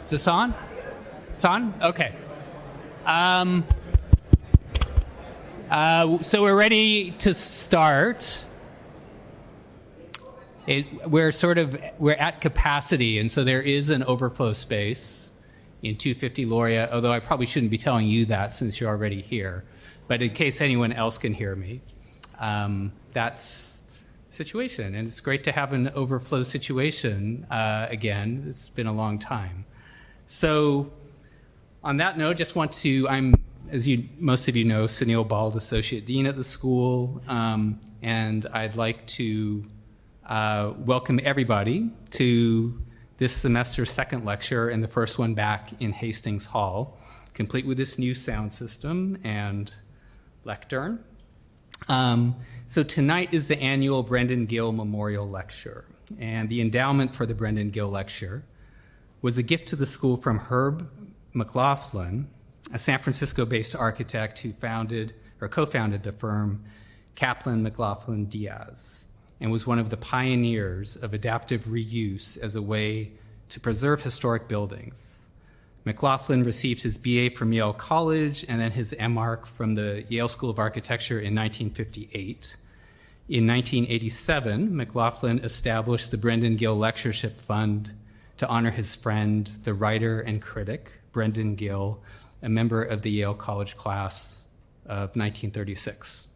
Is this on? It's on? Okay. So we're ready to start. We're at capacity, and so there is an overflow space in 250 Laureate, although I probably shouldn't be telling you that since you're already here. But in case anyone else can hear me, that's the situation. And it's great to have an overflow situation again. It's been a long time. So on that note, just want to, as most of you know, Sunil Bald, Associate Dean at the school, and I'd like to welcome everybody to this semester's second lecture and the first one back in Hastings Hall, complete with this new sound system and lectern. So tonight is the annual Brendan Gill Memorial Lecture, and the endowment for the Brendan Gill Lecture was a gift to the school from Herb McLaughlin, a San Francisco-based architect who co-founded the firm Kaplan McLaughlin Diaz, and was one of the pioneers of adaptive reuse as a way to preserve historic buildings. McLaughlin received his BA from Yale College and then his MArch from the Yale School of Architecture in 1958. In 1987, McLaughlin established the Brendan Gill Lectureship Fund to honor his friend, the writer and critic, Brendan Gill, a member of the Yale College class of 1936.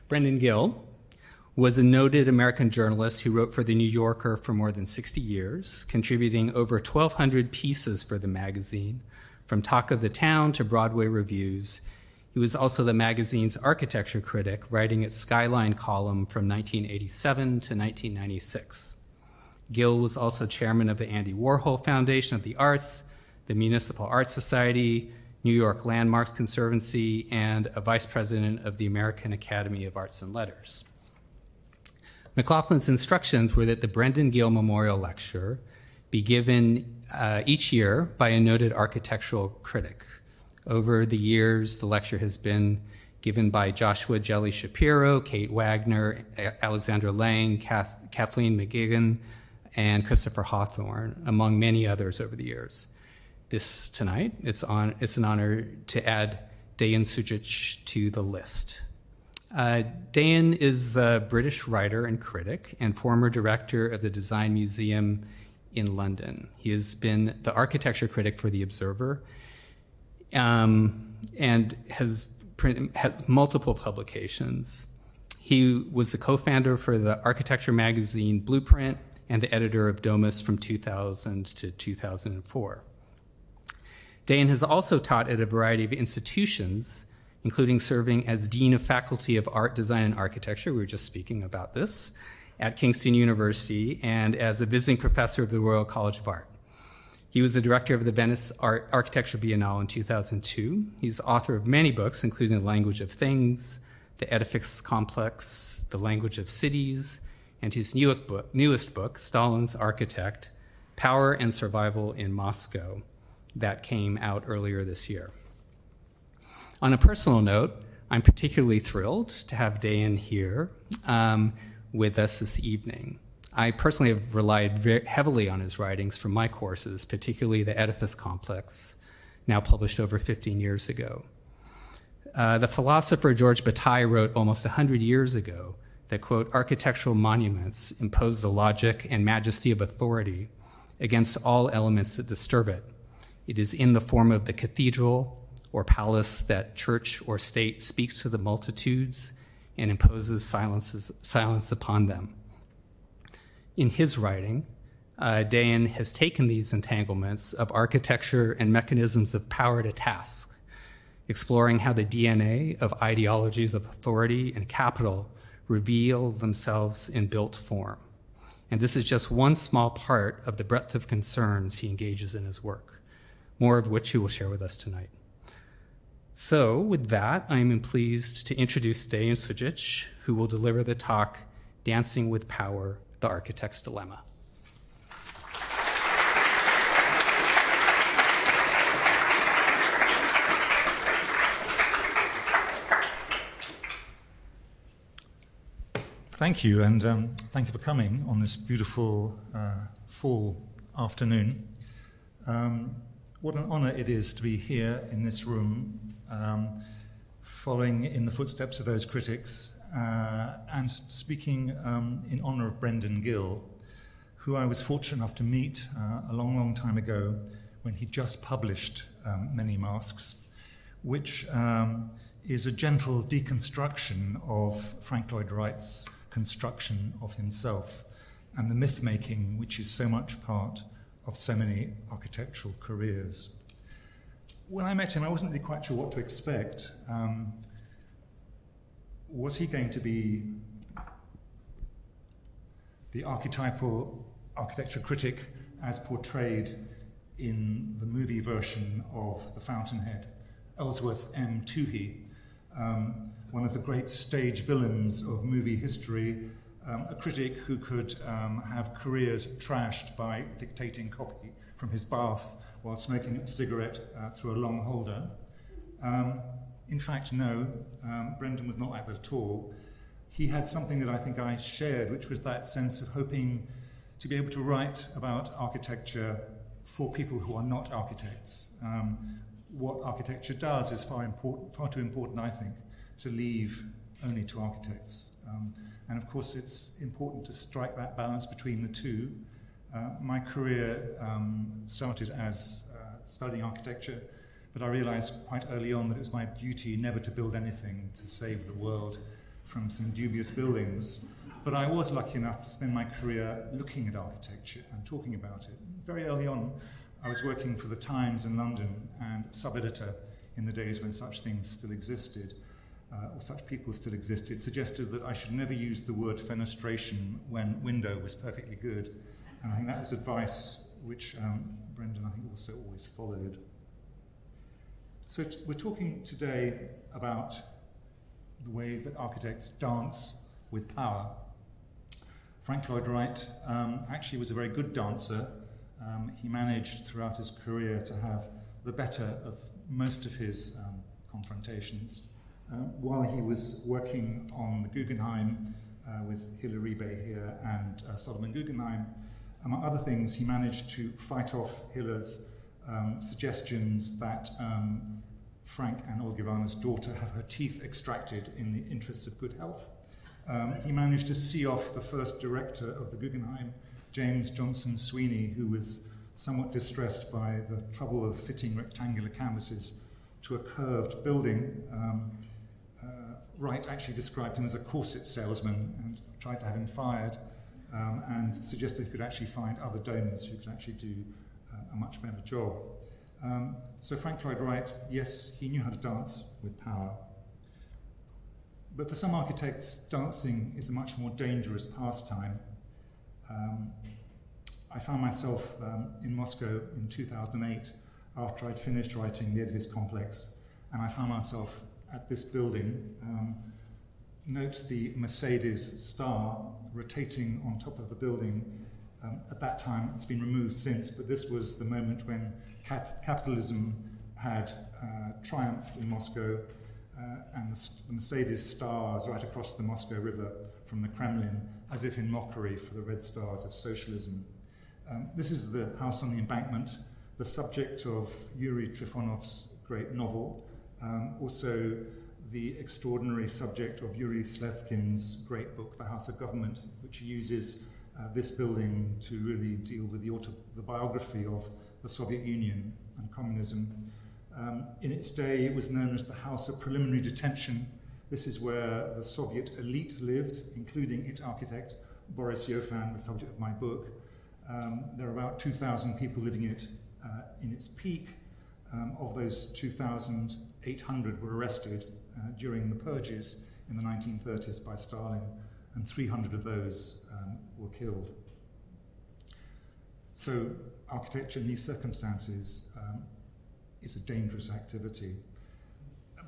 Brendan Gill was a noted American journalist who wrote for The New Yorker for more than 60 years, contributing over 1,200 pieces for the magazine, from Talk of the Town to Broadway reviews. He was also the magazine's architecture critic, writing its Skyline column from 1987 to 1996. Gill was also chairman of the Andy Warhol Foundation of the Arts, the Municipal Art Society, New York Landmarks Conservancy, and a vice president of the American Academy of Arts and Letters. McLaughlin's instructions were that the Brendan Gill Memorial Lecture be given each year by a noted architectural critic. Over the years, the lecture has been given by Joshua Jelly Shapiro, Kate Wagner, Alexandra Lang, Kathleen McGigan, and Christopher Hawthorne, among many others over the years. Tonight, it's an honor to add Deyan Sudjic to the list. Deyan is a British writer and critic and former director of the Design Museum in London. He has been the architecture critic for The Observer and has multiple publications. He was the co-founder for the architecture magazine Blueprint and the editor of Domus from 2000 to 2004. Deyan has also taught at a variety of institutions, including serving as Dean of Faculty of Art, Design, and Architecture, we were just speaking about this, at Kingston University, and as a visiting professor of the Royal College of Art. He was the director of the Venice Architecture Biennale in 2002. He's author of many books, including The Language of Things, The Edifice Complex, The Language of Cities, and his newest book, Stalin's Architect, Power and Survival in Moscow, that came out earlier this year. On a personal note, I'm particularly thrilled to have Deyan here with us this evening. I personally have relied very heavily on his writings for my courses, particularly The Edifice Complex, now published over 15 years ago. The philosopher George Bataille wrote almost 100 years ago that, quote, architectural monuments impose the logic and majesty of authority against all elements that disturb it. It is in the form of the cathedral or palace that church or state speaks to the multitudes and imposes silence upon them. In his writing, Deyan has taken these entanglements of architecture and mechanisms of power to task, exploring how the DNA of ideologies of authority and capital reveal themselves in built form. And this is just one small part of the breadth of concerns he engages in his work, more of which he will share with us tonight. So with that, I am pleased to introduce Deyan Sudjic, who will deliver the talk, Dancing with Power, The Architect's Dilemma. Thank you, and thank you for coming on this beautiful fall afternoon. What an honour it is to be here in this room, following in the footsteps of those critics, and speaking in honour of Brendan Gill, who I was fortunate enough to meet a long, long time ago when he just published Many Masks, which is a gentle deconstruction of Frank Lloyd Wright's construction of himself and the myth-making which is so much part of so many architectural careers. When I met him, I wasn't really quite sure what to expect. Was he going to be the archetypal architecture critic as portrayed in the movie version of The Fountainhead, Ellsworth M. Toohey, one of the great stage villains of movie history, a critic who could have careers trashed by dictating copy from his bath while smoking a cigarette through a long holder? In fact, no, Brendan was not like that at all. He had something that I think I shared, which was that sense of hoping to be able to write about architecture for people who are not architects. What architecture does is far too important, I think, to leave only to architects. And of course, it's important to strike that balance between the two. My career started as studying architecture, but I realized quite early on that it was my duty never to build anything to save the world from some dubious buildings. But I was lucky enough to spend my career looking at architecture and talking about it. Very early on, I was working for the Times in London and sub-editor in the days when such things still existed, or such people still existed, suggested that I should never use the word fenestration when window was perfectly good. And I think that was advice which Brendan, I think, also always followed. So we're talking today about the way that architects dance with power. Frank Lloyd Wright actually was a very good dancer. He managed throughout his career to have the better of most of his confrontations. While he was working on the Guggenheim with Hilary Bay here and Solomon Guggenheim, among other things, he managed to fight off Hiller's suggestions that Frank and Olgivanna's daughter have her teeth extracted in the interests of good health. He managed to see off the first director of the Guggenheim, James Johnson Sweeney, who was somewhat distressed by the trouble of fitting rectangular canvases to a curved building. Wright actually described him as a corset salesman and tried to have him fired, and suggested he could actually find other donors who could actually do a much better job. So Frank Lloyd Wright, yes, he knew how to dance with power. But for some architects, dancing is a much more dangerous pastime. I found myself in Moscow in 2008 after I'd finished writing The Edifice Complex, and I found myself at this building. Note the Mercedes star rotating on top of the building. At that time, it's been removed since, but this was the moment when capitalism had triumphed in Moscow, and the Mercedes stars right across the Moscow River from the Kremlin, as if in mockery for the red stars of socialism. This is the house on the embankment, the subject of Yuri Trifonov's great novel, also the extraordinary subject of Yuri Slezkin's great book, The House of Government, which uses this building to really deal with the biography of the Soviet Union and communism. In its day, it was known as the House of Preliminary Detention. This is where the Soviet elite lived, including its architect, Boris Yofan, the subject of my book. There are about 2,000 people living in its peak. Of those 2,800 were arrested during the purges in the 1930s by Stalin, and 300 of those were killed. So architecture in these circumstances is a dangerous activity.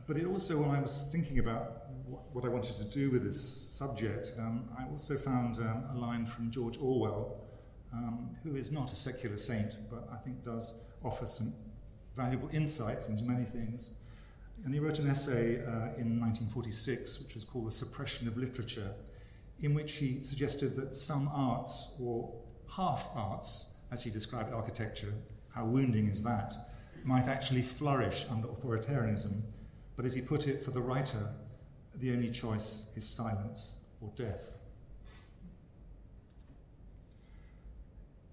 But it also, when I was thinking about what I wanted to do with this subject, I also found a line from George Orwell, who is not a secular saint, but I think does offer some valuable insights into many things. And he wrote an essay in 1946, which was called The Suppression of Literature, in which he suggested that some arts, or half arts, as he described architecture, how wounding is that, might actually flourish under authoritarianism, but as he put it, for the writer, the only choice is silence or death.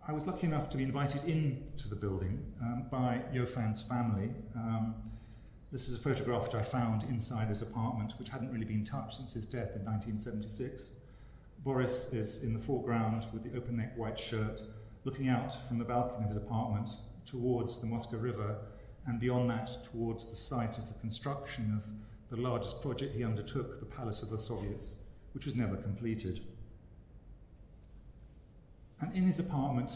I was lucky enough to be invited into the building by Jofan's family. This is a photograph which I found inside his apartment, which hadn't really been touched since his death in 1976. Boris is in the foreground with the open-neck white shirt, looking out from the balcony of his apartment towards the Moscow River, and beyond that towards the site of the construction of the largest project he undertook, the Palace of the Soviets, which was never completed. And in his apartment,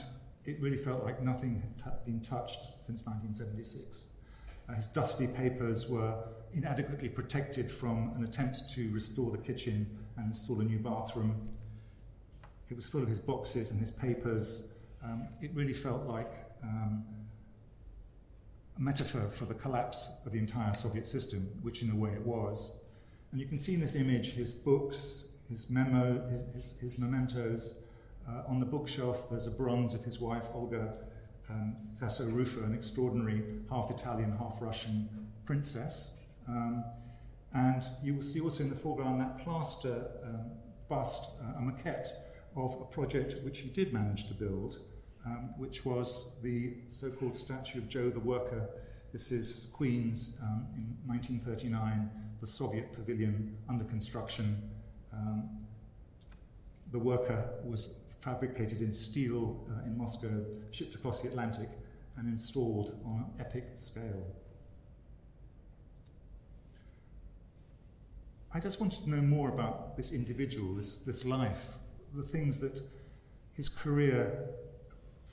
it really felt like nothing had been touched since 1976. His dusty papers were inadequately protected from an attempt to restore the kitchen and install a new bathroom. It was full of his boxes and his papers. It really felt like a metaphor for the collapse of the entire Soviet system, which in a way it was. And you can see in this image his books, his mementos. On the bookshelf there's a bronze of his wife Olga Sasso-Rufa, an extraordinary half-Italian, half-Russian princess. And you will see also in the foreground that plaster bust, a maquette of a project which he did manage to build, which was the so-called statue of Joe the Worker. This is Queens in 1939, the Soviet pavilion under construction. The worker was fabricated in steel in Moscow, shipped across the Atlantic, and installed on an epic scale. I just wanted to know more about this individual, this life, the things that his career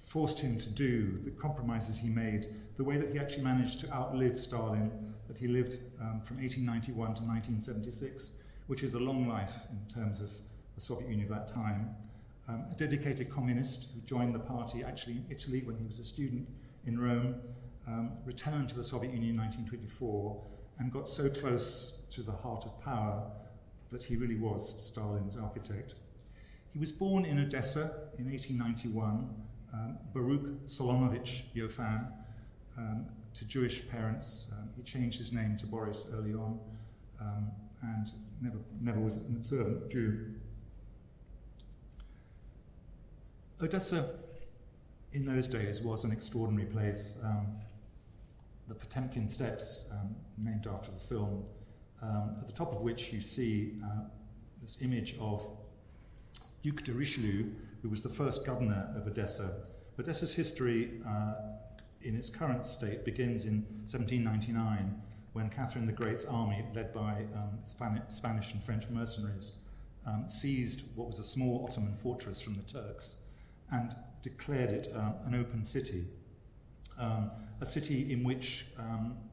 forced him to do, the compromises he made, the way that he actually managed to outlive Stalin, that he lived from 1891 to 1976, which is a long life in terms of the Soviet Union of that time. A dedicated communist who joined the party actually in Italy when he was a student in Rome, returned to the Soviet Union in 1924 and got so close to the heart of power that he really was Stalin's architect. He was born in Odessa in 1891, Baruch Solomovich Jofan, to Jewish parents. He changed his name to Boris early on and never was an observant Jew. Odessa, in those days, was an extraordinary place. The Potemkin Steps, named after the film, at the top of which you see this image of Duc de Richelieu, who was the first governor of Odessa. Odessa's history, in its current state, begins in 1799, when Catherine the Great's army, led by Spanish and French mercenaries, seized what was a small Ottoman fortress from the Turks and declared it an open city, a city in which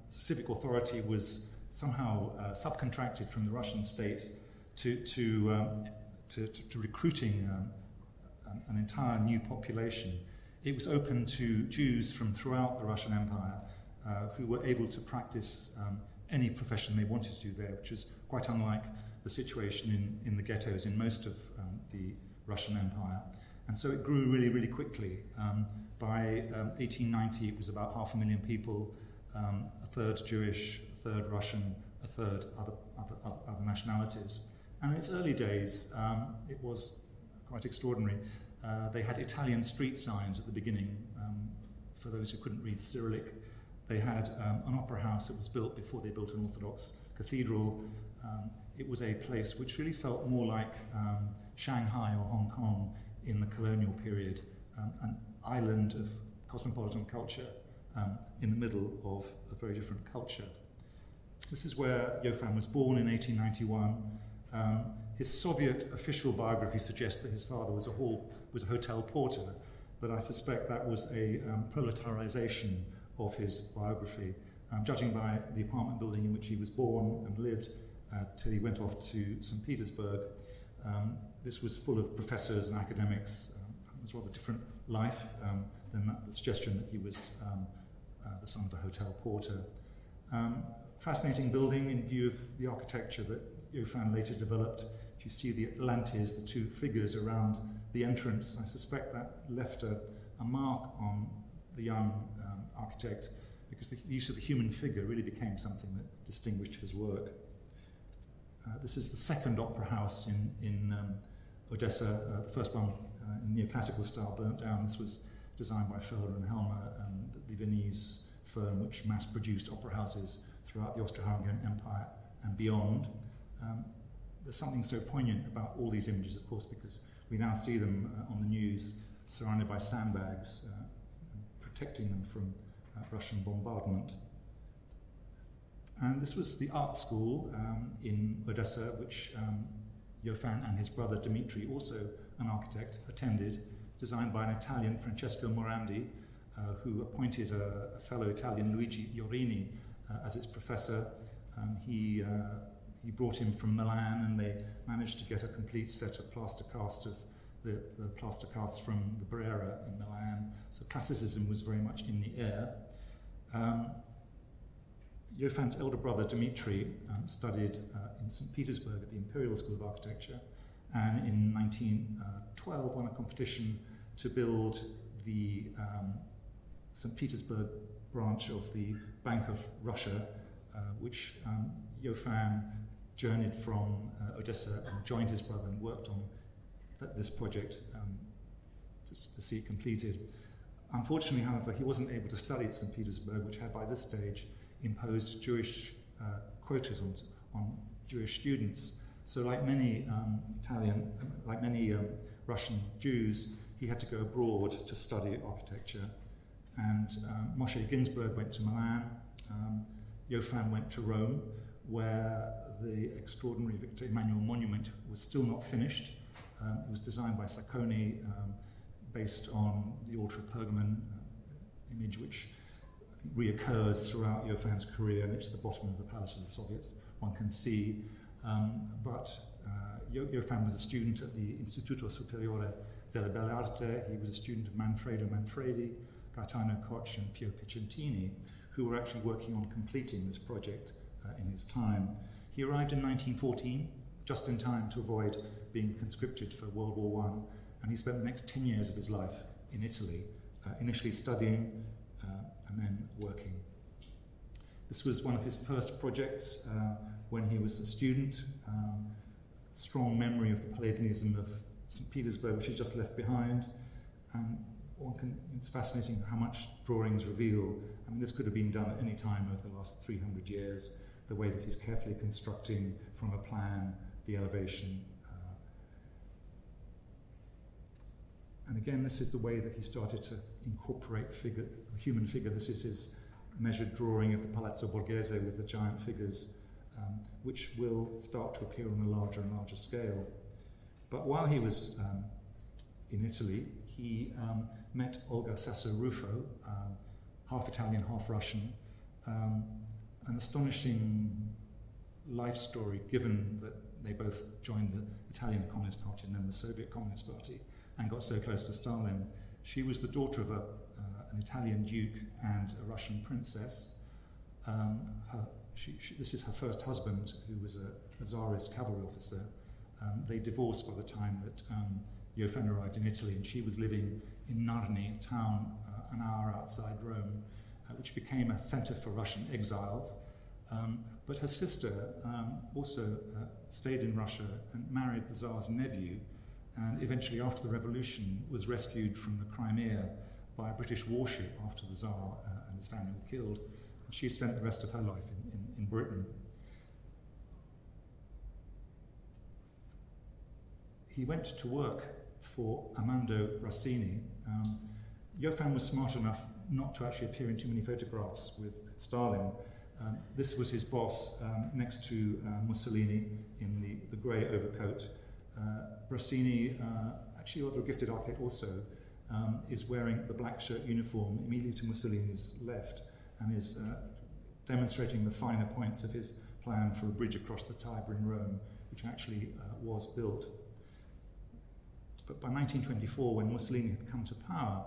civic authority was somehow subcontracted from the Russian state to recruiting an entire new population. It was open to Jews from throughout the Russian Empire who were able to practice any profession they wanted to there, which was quite unlike the situation in the ghettos in most of the Russian Empire. And so it grew really, really quickly. By 1890, it was about 500,000 people, a third Jewish, a third Russian, a third other nationalities. And in its early days, it was quite extraordinary. They had Italian street signs at the beginning for those who couldn't read Cyrillic. They had an opera house that was built before they built an Orthodox cathedral. It was a place which really felt more like Shanghai or Hong Kong in the colonial period, an island of cosmopolitan culture in the middle of a very different culture. This is where Jofan was born in 1891. His Soviet official biography suggests that his father was a hotel porter, but I suspect that was a proletarization of his biography, judging by the apartment building in which he was born and lived till he went off to St. Petersburg. This was full of professors and academics. It was a rather different life than the suggestion that he was the son of a hotel porter. Fascinating building in view of the architecture that Jofan later developed. If you see the Atlantes, the two figures around the entrance, I suspect that left a mark on the young architect, because the use of the human figure really became something that distinguished his work. This is the second opera house in Odessa. The first one in neoclassical style burnt down. This was designed by Furler and Helmer, the Viennese firm which mass-produced opera houses throughout the Austro-Hungarian Empire and beyond. There's something so poignant about all these images, of course, because we now see them on the news surrounded by sandbags, protecting them from Russian bombardment. And this was the art school in Odessa, which Joffan and his brother Dmitri, also an architect, attended, designed by an Italian, Francesco Morandi, who appointed a fellow Italian, Luigi Iorini, as its professor. He brought him from Milan, and they managed to get a complete set of plaster casts of the plaster casts from the Brera in Milan. So classicism was very much in the air. Joffan's elder brother Dmitri studied in St. Petersburg at the Imperial School of Architecture, and in 1912 won a competition to build the St. Petersburg branch of the Bank of Russia, which Joffan journeyed from Odessa and joined his brother and worked on this project to see it completed. Unfortunately, however, he wasn't able to study at St. Petersburg, which had by this stage imposed Jewish quotas on Jewish students. So, like many Russian Jews, he had to go abroad to study architecture. And Moshe Ginsburg went to Milan. Joffan went to Rome, where the extraordinary Victor Emmanuel monument was still not finished. It was designed by Sacconi, based on the altar of Pergamon image, which I think reoccurs throughout Joffan's career, and it's the bottom of the Palace of the Soviets, one can see. But Joffan was a student at the Istituto Superiore delle Belle Arti. He was a student of Manfredo Manfredi, Gaetano Koch, and Pio Piccentini, who were actually working on completing this project in his time. He arrived in 1914, just in time to avoid being conscripted for World War I, and he spent the next 10 years of his life in Italy, initially studying and then working. This was one of his first projects when he was a student. Strong memory of the Palladianism of St. Petersburg, which he just left behind. And it's fascinating how much drawings reveal. I mean, this could have been done at any time over the last 300 years, the way that he's carefully constructing from a plan the elevation. And again, this is the way that he started to incorporate the human figure. This is his measured drawing of the Palazzo Borghese with the giant figures, which will start to appear on a larger and larger scale. But while he was in Italy, he met Olga Sasso-Ruffo, half Italian, half Russian, an astonishing life story, given that they both joined the Italian Communist Party and then the Soviet Communist Party and got so close to Stalin. She was the daughter of an Italian duke and a Russian princess. This is her first husband, who was a Tsarist cavalry officer. They divorced by the time that Joffan arrived in Italy, and she was living in Narni, a town an hour outside Rome, which became a center for Russian exiles. But her sister also stayed in Russia and married the Tsar's nephew, and eventually, after the revolution, was rescued from the Crimea by a British warship after the Tsar and his family were killed. And she spent the rest of her life in Britain. He went to work for Armando Brassini. Joffan was smart enough not to actually appear in too many photographs with Stalin. This was his boss next to Mussolini in the grey overcoat. Brassini, actually rather a gifted architect also, is wearing the black shirt uniform immediately to Mussolini's left and is demonstrating the finer points of his plan for a bridge across the Tiber in Rome, which actually was built. But by 1924, when Mussolini had come to power,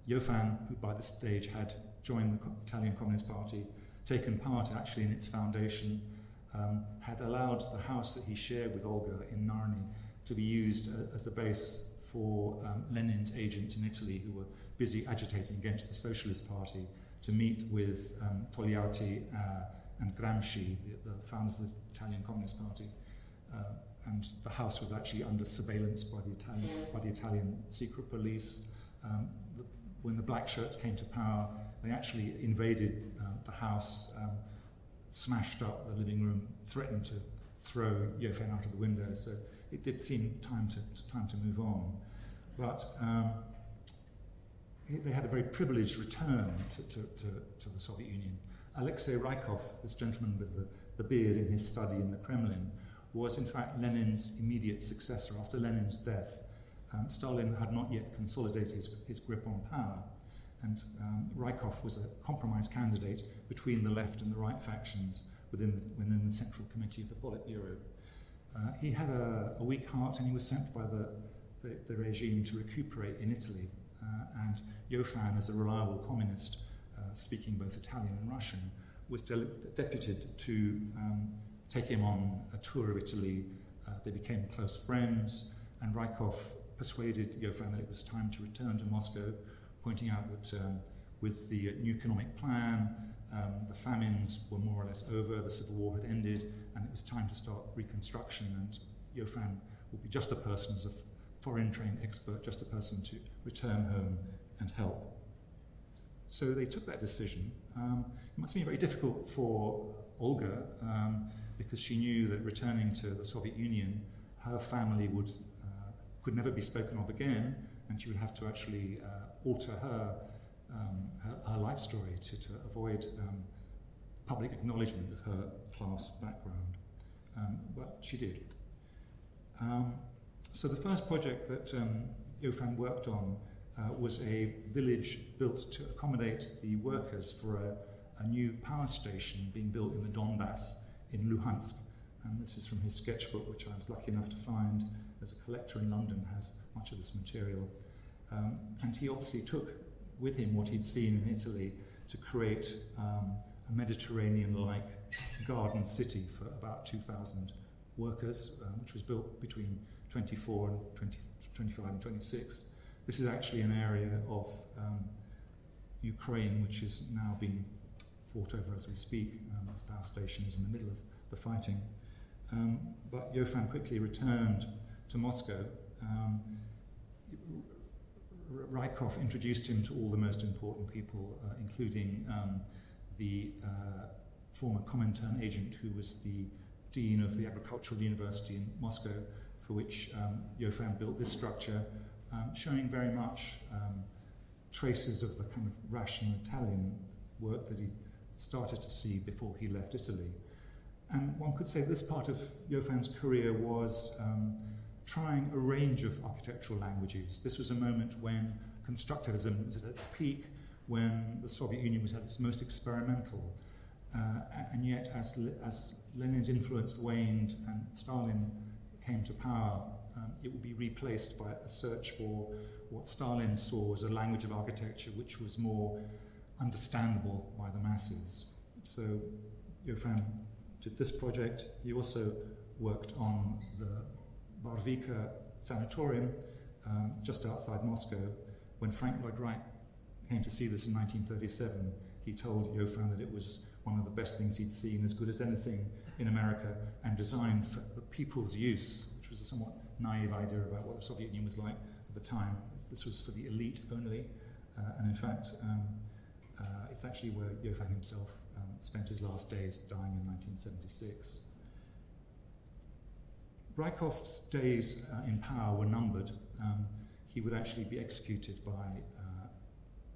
Joffan, who by this stage had joined the Italian Communist Party, taken part actually in its foundation, had allowed the house that he shared with Olga in Narni to be used as the base for Lenin's agents in Italy, who were busy agitating against the Socialist Party, to meet with Togliatti and Gramsci, the founders of the Italian Communist Party. And the house was actually under surveillance by the Italian secret police. When the black shirts came to power, they actually invaded the house, smashed up the living room, threatened to throw Jofen out of the window. So it did seem time to move on. But they had a very privileged return to the Soviet Union. Alexey Reichoff, this gentleman with the beard in his study in the Kremlin, was in fact Lenin's immediate successor. After Lenin's death, Stalin had not yet consolidated his grip on power, and Reichoff was a compromise candidate between the left and the right factions within the Central Committee of the Politburo. He had a weak heart, and he was sent by the regime to recuperate in Italy. And Jofen, as a reliable communist, speaking both Italian and Russian, was deputed to take him on a tour of Italy. They became close friends, and Reichoff persuaded Jofen that it was time to return to Moscow, pointing out that with the new economic plan, the famines were more or less over, the civil war had ended, and it was time to start reconstruction, and Jofen would be just the person, as a foreign-trained expert, just the person to return home and help. So they took that decision. It must have been very difficult for Olga, because she knew that returning to the Soviet Union, her family could never be spoken of again, and she would have to actually alter her life story to avoid public acknowledgement of her class background. But she did. So the first project that Jofen worked on was a village built to accommodate the workers for a new power station being built in the Donbass in Luhansk. And this is from his sketchbook, which I was lucky enough to find. There's a collector in London has much of this material. And he obviously took with him what he'd seen in Italy to create a Mediterranean-like garden city for about 2,000 workers, which was built between 24 and 25 and 26. This is actually an area of Ukraine which is now being fought over as we speak. This power station is in the middle of the fighting. But Jofen quickly returned to Moscow. Reichoff introduced him to all the most important people, including the former Comintern agent who was the dean of the Agricultural University in Moscow, for which Jofen built this structure, showing very much traces of the kind of rational Italian work that he started to see before he left Italy. And one could say this part of Jofen's career was trying a range of architectural languages. This was a moment when constructivism was at its peak, when the Soviet Union was at its most experimental. And yet, as Lenin's influence waned and Stalin came to power, it would be replaced by a search for what Stalin saw as a language of architecture which was more understandable by the masses. So Jofen did this project. He also worked on the Varvika Sanatorium just outside Moscow. When Frank Lloyd Wright came to see this in 1937, he told Jofen that it was one of the best things he'd seen, as good as anything in America, and designed for the people's use, which was a somewhat naive idea about what the Soviet Union was like at the time. This was for the elite only, and in fact, it's actually where Jofen himself spent his last days, dying in 1976. Reichoff's days in power were numbered. He would actually be executed by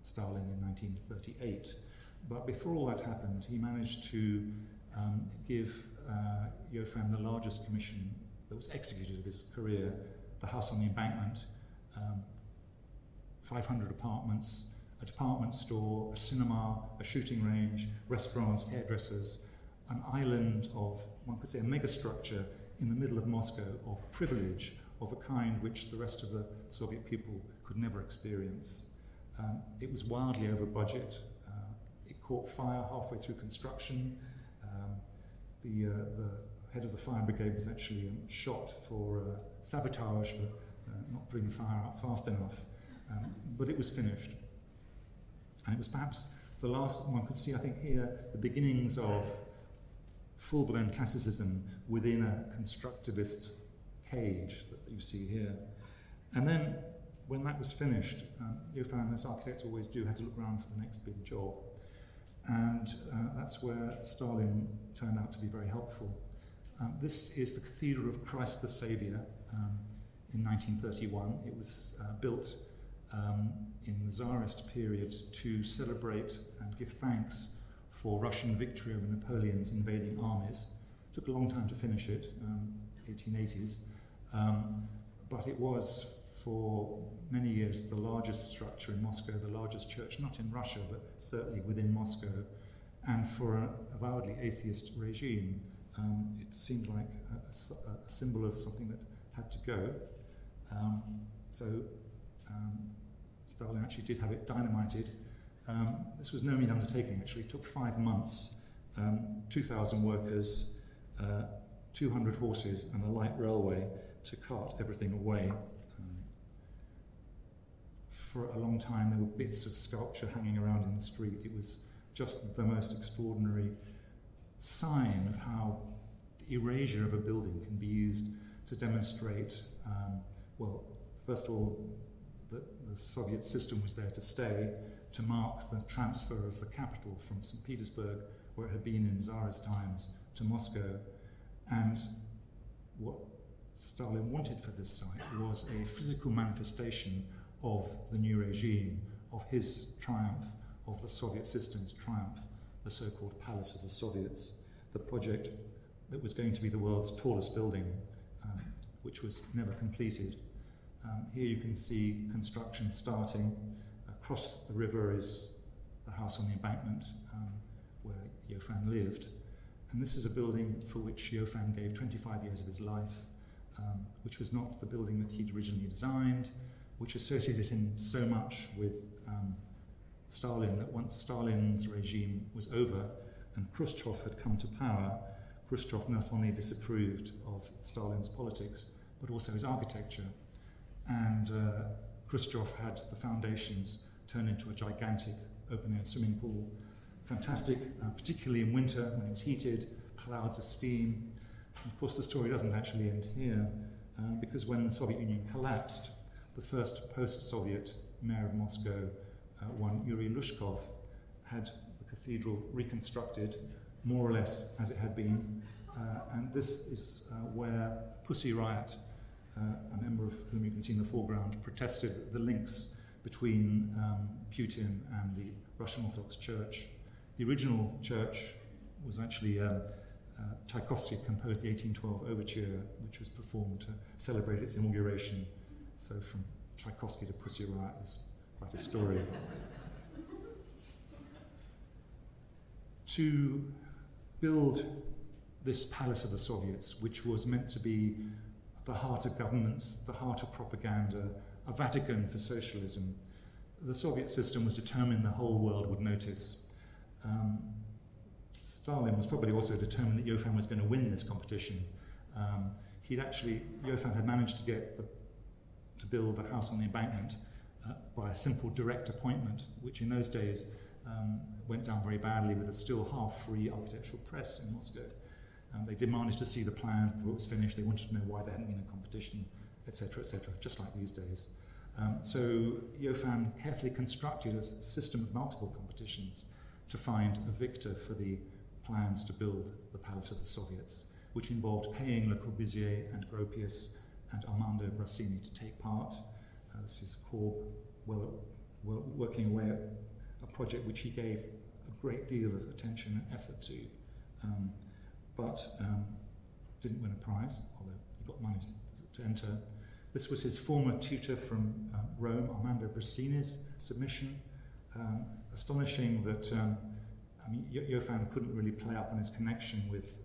Stalin in 1938. But before all that happened, he managed to give Jofen the largest commission that was executed of his career, the house on the embankment, 500 apartments, a department store, a cinema, a shooting range, restaurants, hairdressers, an island of, one could say, a megastructure in the middle of Moscow of privilege of a kind which the rest of the Soviet people could never experience. It was wildly over budget. It caught fire halfway through construction. The head of the fire brigade was actually shot for sabotage, for not putting the fire out fast enough, but it was finished. And it was perhaps the last, one could see, I think here, the beginnings of full-blown classicism within a constructivist cage that you see here. And then, when that was finished, Johann, as architects always do, had to look around for the next big job. And that's where Stalin turned out to be very helpful. This is the Cathedral of Christ the Saviour in 1931. It was built in the Tsarist period to celebrate and give thanks for Russian victory over Napoleon's invading armies. It took a long time to finish it, 1880s, but it was for many years the largest structure in Moscow, the largest church, not in Russia, but certainly within Moscow. And for an avowedly atheist regime, it seemed like a symbol of something that had to go. Stalin actually did have it dynamited. This was no mean undertaking, actually. It took 5 months, 2,000 workers, 200 horses, and a light railway to cart everything away. For a long time, there were bits of sculpture hanging around in the street. It was just the most extraordinary sign of how the erasure of a building can be used to demonstrate, well, first of all, that the Soviet system was there to stay, to mark the transfer of the capital from St. Petersburg, where it had been in Tsarist times, to Moscow. And what Stalin wanted for this site was a physical manifestation of the new regime, of his triumph, of the Soviet system's triumph, the so-called Palace of the Soviets, the project that was going to be the world's tallest building, which was never completed. Here you can see construction starting. Across the river is the house on the embankment where Johann lived. And this is a building for which Johann gave 25 years of his life, which was not the building that he'd originally designed, which associated him so much with Stalin that once Stalin's regime was over and Khrushchev had come to power, Khrushchev not only disapproved of Stalin's politics, but also his architecture. And Khrushchev had the foundations turned into a gigantic open-air swimming pool. Fantastic, particularly in winter when it was heated, clouds of steam. And of course, the story doesn't actually end here, because when the Soviet Union collapsed, the first post-Soviet mayor of Moscow, one Yuri Lushkov, had the cathedral reconstructed more or less as it had been. And this is where Pussy Riot, a member of whom you can see in the foreground, protested the links between Putin and the Russian Orthodox Church. The original church was actually Tchaikovsky composed the 1812 overture, which was performed to celebrate its inauguration. So from Tchaikovsky to Pussy Riot is quite a story. To build this Palace of the Soviets, which was meant to be the heart of government, the heart of propaganda, a Vatican for socialism, the Soviet system was determined the whole world would notice. Stalin was probably also determined that Johann was going to win this competition. Johann had managed to build the house on the embankment by a simple direct appointment, which in those days went down very badly with a still half-free architectural press in Moscow. They demanded to see the plans before it was finished. They wanted to know why there hadn't been a competition, etc., just like these days. So Johann carefully constructed a system of multiple competitions to find a victor for the plans to build the Palace of the Soviets, which involved paying Le Corbusier and Gropius and Armando Brassini to take part. This is Corb working away at a project which he gave a great deal of attention and effort to, but didn't win a prize, although he got money to enter. This was his former tutor from Rome, Armando Brassini's submission. Astonishing that Johann couldn't really play up on his connection with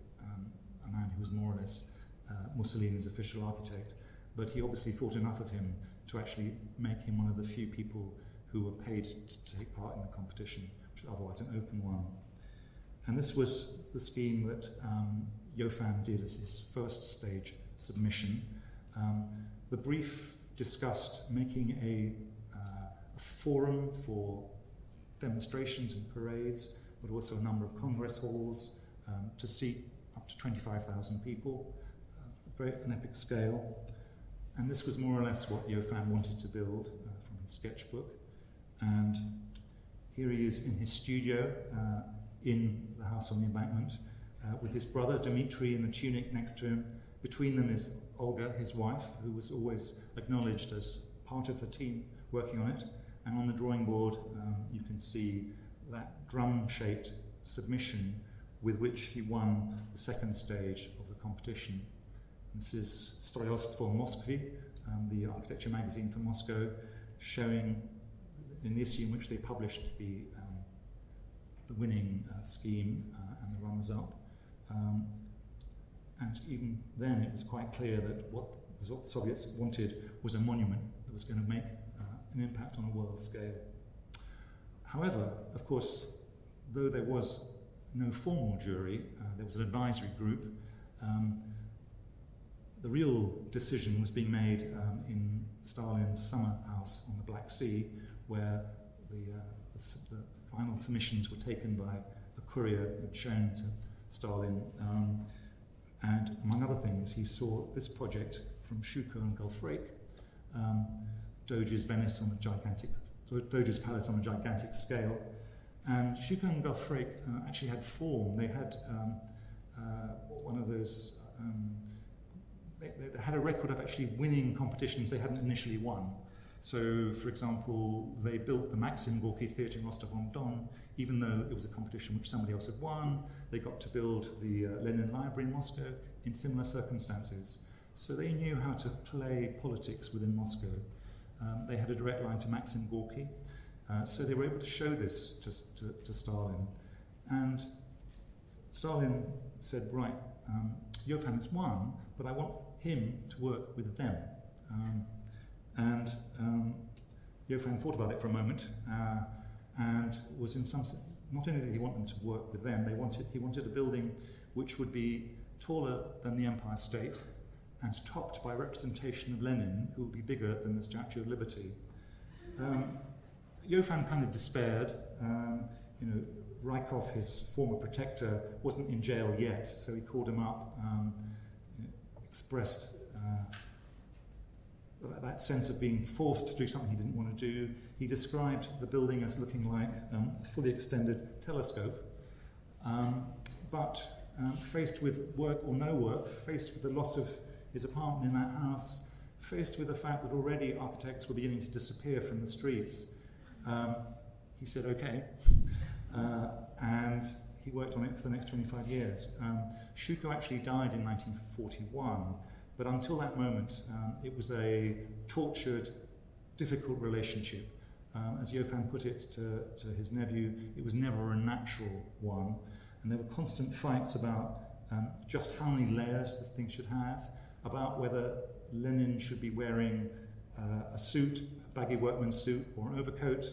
a man who was more or less Mussolini's official architect, but he obviously thought enough of him to actually make him one of the few people who were paid to take part in the competition, which was otherwise an open one. And this was the scheme that Johann did as his first stage submission. The brief discussed making a forum for demonstrations and parades, but also a number of congress halls to seat up to 25,000 people, an epic scale. And this was more or less what Johann wanted to build from his sketchbook. And here he is in his studio in the house on the embankment with his brother Dmitri in the tunic next to him. Between them is Olga, his wife, who was always acknowledged as part of the team working on it. And on the drawing board, you can see that drum-shaped submission with which he won the second stage of the competition. This is Stroyelstvo Moskvy, the architecture magazine for Moscow, showing in the issue in which they published the winning scheme and the runners-up. And even then it was quite clear that what the Soviets wanted was a monument that was going to make an impact on a world scale. However, of course, though there was no formal jury, there was an advisory group. The real decision was being made in Stalin's summer house on the Black Sea, where the final submissions were taken by a courier and shown to Stalin. And among other things, he saw this project from Schuko and Gulfrake, Doge's Venice on a gigantic, Doge's Palace on a gigantic scale. And Schuko and Gulfrake actually had form. They had one of those. They had a record of actually winning competitions they hadn't initially won. So, for example, they built the Maxim Gorky Theatre in Rostov-on-Don, even though it was a competition which somebody else had won. They got to build the Lenin Library in Moscow in similar circumstances. So they knew how to play politics within Moscow. They had a direct line to Maxim Gorky, so they were able to show this to Stalin. And Stalin said, right, Johann has won, but I want him to work with them. And Johann thought about it for a moment and was in some sense, not only did he want them to work with them, he wanted a building which would be taller than the Empire State and topped by a representation of Lenin, who would be bigger than the Statue of Liberty. Johann kind of despaired. Reichoff, his former protector, wasn't in jail yet, so he called him up, expressed that sense of being forced to do something he didn't want to do. He described the building as looking like a fully extended telescope. But faced with work or no work, faced with the loss of his apartment in that house, faced with the fact that already architects were beginning to disappear from the streets, he said, okay. And he worked on it for the next 25 years. Schuko actually died in 1941, but until that moment, it was a tortured, difficult relationship. As Johann put it to his nephew, it was never a natural one, and there were constant fights about just how many layers this thing should have, about whether Lenin should be wearing a suit, a baggy workman's suit, or an overcoat,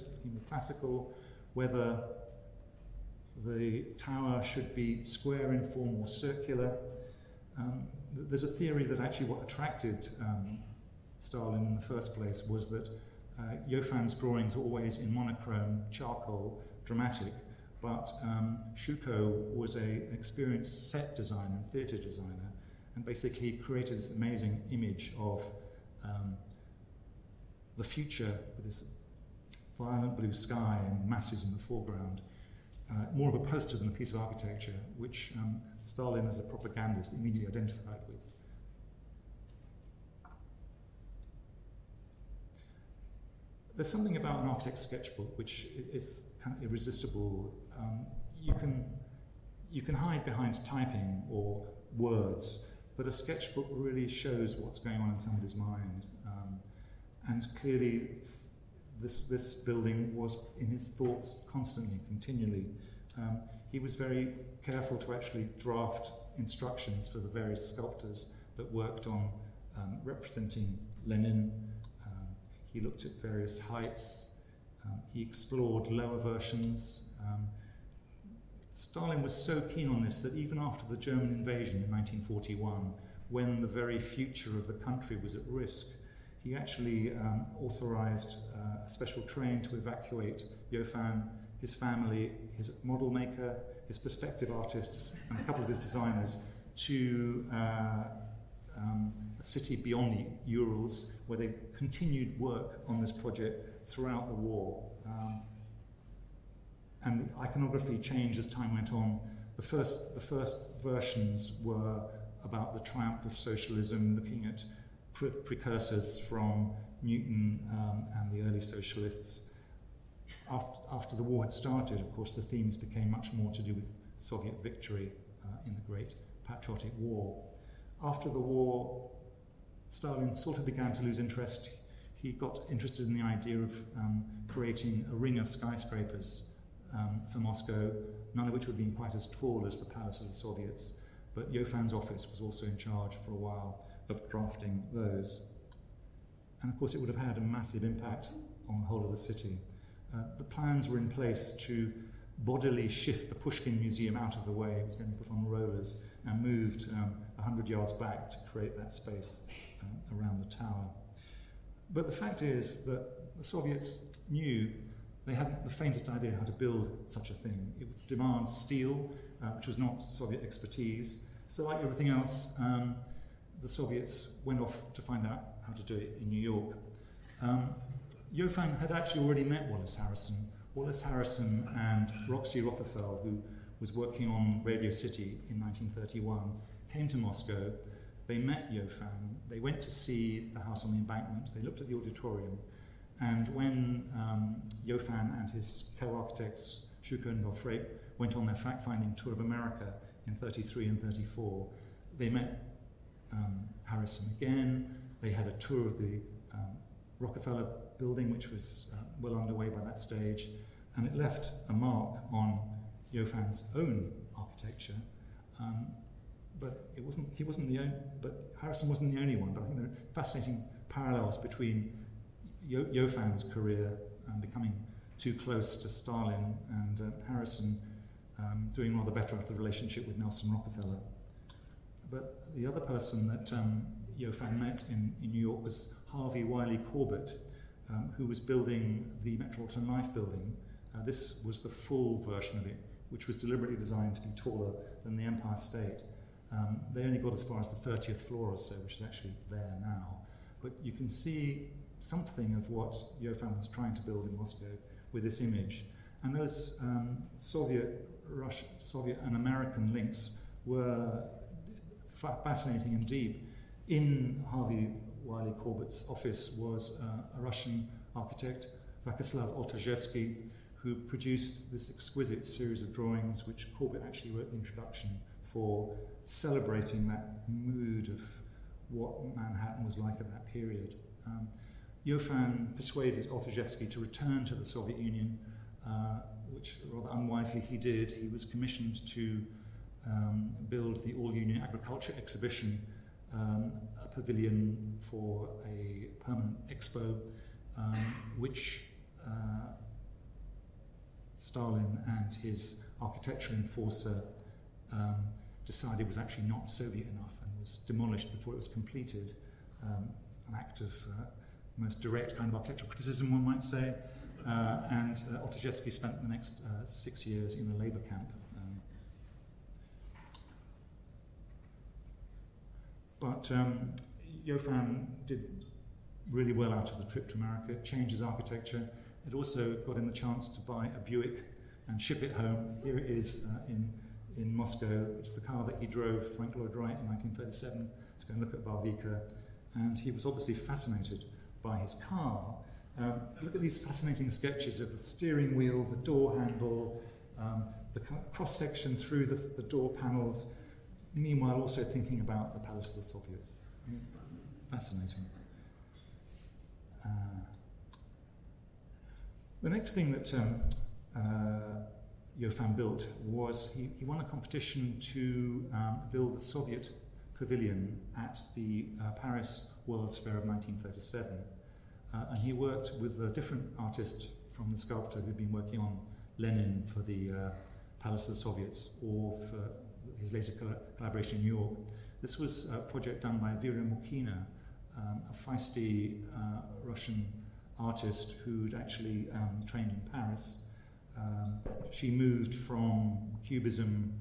classical, whether the tower should be square in form or circular. There's a theory that actually what attracted Stalin in the first place was that Johann's drawings were always in monochrome, charcoal, dramatic, but Schuko was an experienced set designer and theatre designer, and basically created this amazing image of the future with this violent blue sky and masses in the foreground. More of a poster than a piece of architecture, which Stalin, as a propagandist, immediately identified with. There's something about an architect's sketchbook which is kind of irresistible. You can hide behind typing or words, but a sketchbook really shows what's going on in somebody's mind. And clearly, this building was in his thoughts constantly, continually. He was very careful to actually draft instructions for the various sculptors that worked on representing Lenin. He looked at various heights. He explored lower versions. Stalin was so keen on this that even after the German invasion in 1941, when the very future of the country was at risk, he actually authorized a special train to evacuate Yofan, his family, his model maker, his perspective artists, and a couple of his designers to a city beyond the Urals, where they continued work on this project throughout the war. And the iconography changed as time went on. The first versions were about the triumph of socialism, looking at precursors from Newton and the early socialists. After the war had started, of course, the themes became much more to do with Soviet victory in the Great Patriotic War. After the war, Stalin sort of began to lose interest. He got interested in the idea of creating a ring of skyscrapers for Moscow, none of which would have been quite as tall as the Palace of the Soviets. But Yofan's office was also in charge for a while of drafting those. And of course, it would have had a massive impact on the whole of the city. The plans were in place to bodily shift the Pushkin Museum out of the way. It was going to be put on rollers and moved 100 yards back to create that space around the tower. But the fact is that the Soviets knew they hadn't the faintest idea how to build such a thing. It would demand steel, which was not Soviet expertise. So like everything else, the Soviets went off to find out how to do it in New York. Yofan had actually already met Wallace Harrison. Wallace Harrison and Roxy Rothafel, who was working on Radio City in 1931, came to Moscow. They met Yofan. They went to see the house on the embankment. They looked at the auditorium. And when Yofan and his co-architects, Schuker and Goffrey, went on their fact-finding tour of America in 33 and 34, they met Harrison again. They had a tour of the Rockefeller building, which was well underway by that stage, and it left a mark on Yofan's own architecture. But Harrison wasn't the only one. But I think there are fascinating parallels between Yofan's career becoming too close to Stalin and Harrison doing rather better after the relationship with Nelson Rockefeller. But the other person that Yofan met in New York was Harvey Wiley Corbett, who was building the Metropolitan Life building. This was the full version of it, which was deliberately designed to be taller than the Empire State. They only got as far as the 30th floor or so, which is actually there now. But you can see something of what Yofan was trying to build in Moscow with this image. And those Soviet and American links were fascinating and deep. In Harvey Wiley Corbett's office was a Russian architect, Vyacheslav Oltazhevsky, who produced this exquisite series of drawings which Corbett actually wrote the introduction for, celebrating that mood of what Manhattan was like at that period. Yofan persuaded Oltazhevsky to return to the Soviet Union, which rather unwisely he did. He was commissioned to build the All-Union Agriculture Exhibition, a pavilion for a permanent expo, which Stalin and his architectural enforcer decided was actually not Soviet enough and was demolished before it was completed. An act of most direct kind of architectural criticism, one might say. And Oltazhevsky spent the next 6 years in a labor camp. But Yofan did really well out of the trip to America, changed his architecture. It also got him the chance to buy a Buick and ship it home. Here it is in Moscow. It's the car that he drove Frank Lloyd Wright in 1937 to go and look at Varvika. And he was obviously fascinated by his car. Look at these fascinating sketches of the steering wheel, the door handle, the cross-section through the door panels, meanwhile also thinking about the Palace of the Soviets. Fascinating. The next thing that Yofan built was he won a competition to build the Soviet pavilion at the Paris World's Fair of 1937. And he worked with a different artist from the sculptor who'd been working on Lenin for the Palace of the Soviets, or for his later collaboration in New York. This was a project done by Vera Mukina, a feisty Russian artist who'd actually trained in Paris. She moved from Cubism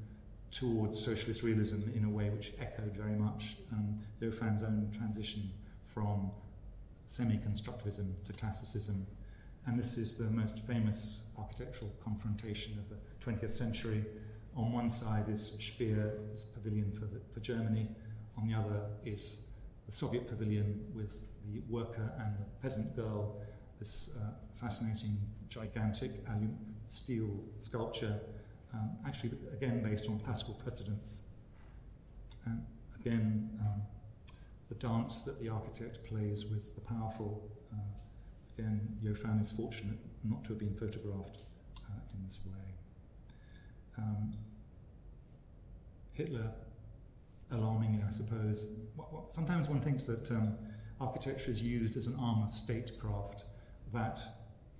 towards socialist realism in a way which echoed very much Jofan's own transition from semi-constructivism to classicism. And this is the most famous architectural confrontation of the 20th century. On one side is Speer's pavilion for Germany. On the other is the Soviet pavilion with the worker and the peasant girl, this fascinating, gigantic steel sculpture, actually, again, based on classical precedents. And again, the dance that the architect plays with the powerful. Again, Jofan is fortunate not to have been photographed in this way. Hitler, alarmingly, I suppose, sometimes one thinks that architecture is used as an arm of statecraft, that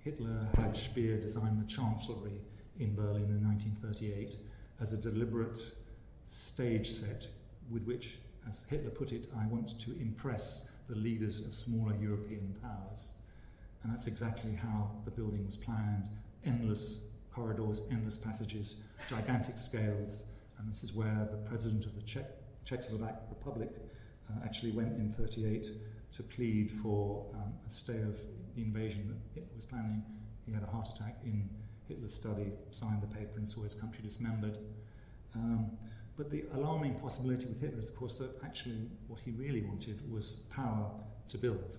Hitler had Speer design the chancellery in Berlin in 1938 as a deliberate stage set with which, as Hitler put it, I want to impress the leaders of smaller European powers. And that's exactly how the building was planned. Endless corridors, endless passages, gigantic scales. And this is where the president of the Czechoslovak Republic actually went in 1938 to plead for a stay of the invasion that Hitler was planning. He had a heart attack in Hitler's study, signed the paper and saw his country dismembered. But the alarming possibility with Hitler is, of course, that actually what he really wanted was power to build,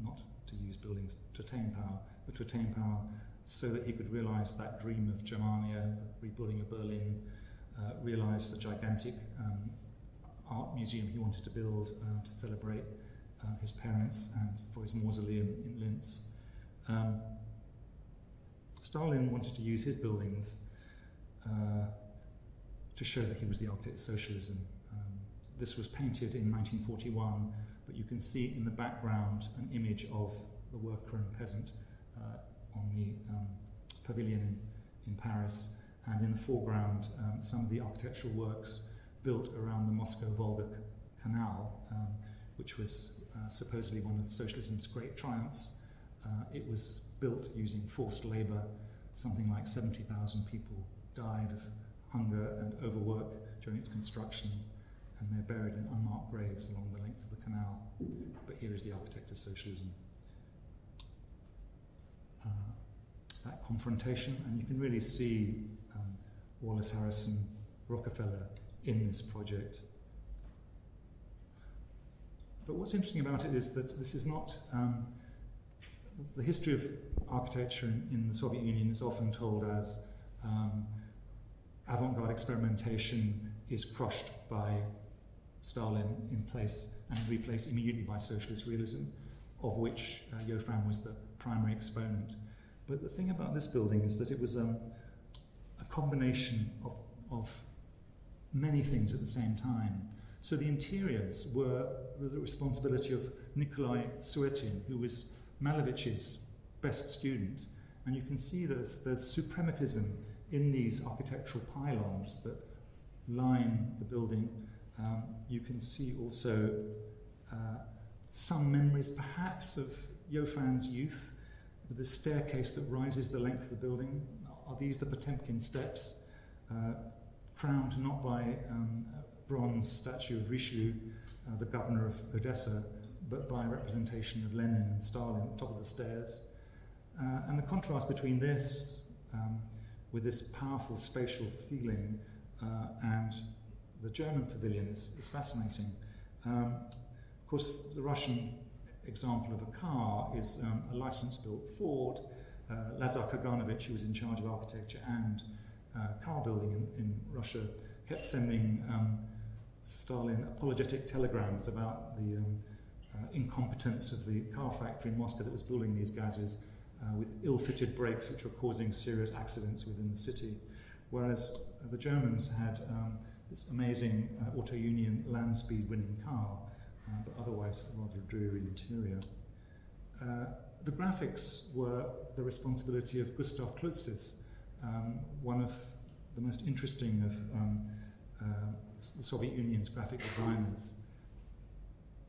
not to use buildings to attain power, but to attain power so that he could realise that dream of Germania, rebuilding of Berlin, realise the gigantic art museum he wanted to build to celebrate his parents and for his mausoleum in Linz. Stalin wanted to use his buildings to show that he was the architect of socialism. This was painted in 1941, but you can see in the background an image of the worker and peasant on the pavilion in Paris, and in the foreground some of the architectural works built around the Moscow-Volga Canal, which was supposedly one of socialism's great triumphs. It was built using forced labour. Something like 70,000 people died of hunger and overwork during its construction, and they're buried in unmarked graves along the length of the canal. But here is the architect of socialism. That confrontation, and you can really see Wallace Harrison, Rockefeller in this project. But what's interesting about it is that this is not the history of architecture in the Soviet Union is often told as avant-garde experimentation is crushed by Stalin in place and replaced immediately by socialist realism, of which Jofan was the primary exponent. But the thing about this building is that it was a combination of many things at the same time. So the interiors were the responsibility of Nikolai Suetin, who was Malevich's best student. And you can see there's suprematism in these architectural pylons that line the building. You can see also some memories perhaps of Jofan's youth, with the staircase that rises the length of the building. Are these the Potemkin steps, crowned not by a bronze statue of Richelieu, the governor of Odessa, but by a representation of Lenin and Stalin at the top of the stairs. And the contrast between this, with this powerful spatial feeling, and the German pavilion is fascinating. Of course, the Russian example of a car is a license-built Ford. Lazar Kaganovich, who was in charge of architecture and car building in Russia, kept sending Stalin apologetic telegrams about the incompetence of the car factory in Moscow that was building these gases with ill-fitted brakes which were causing serious accidents within the city. Whereas the Germans had this amazing Auto Union land speed winning car, but otherwise a rather dreary interior. The graphics were the responsibility of Gustav Klutzis, one of the most interesting of the Soviet Union's graphic designers.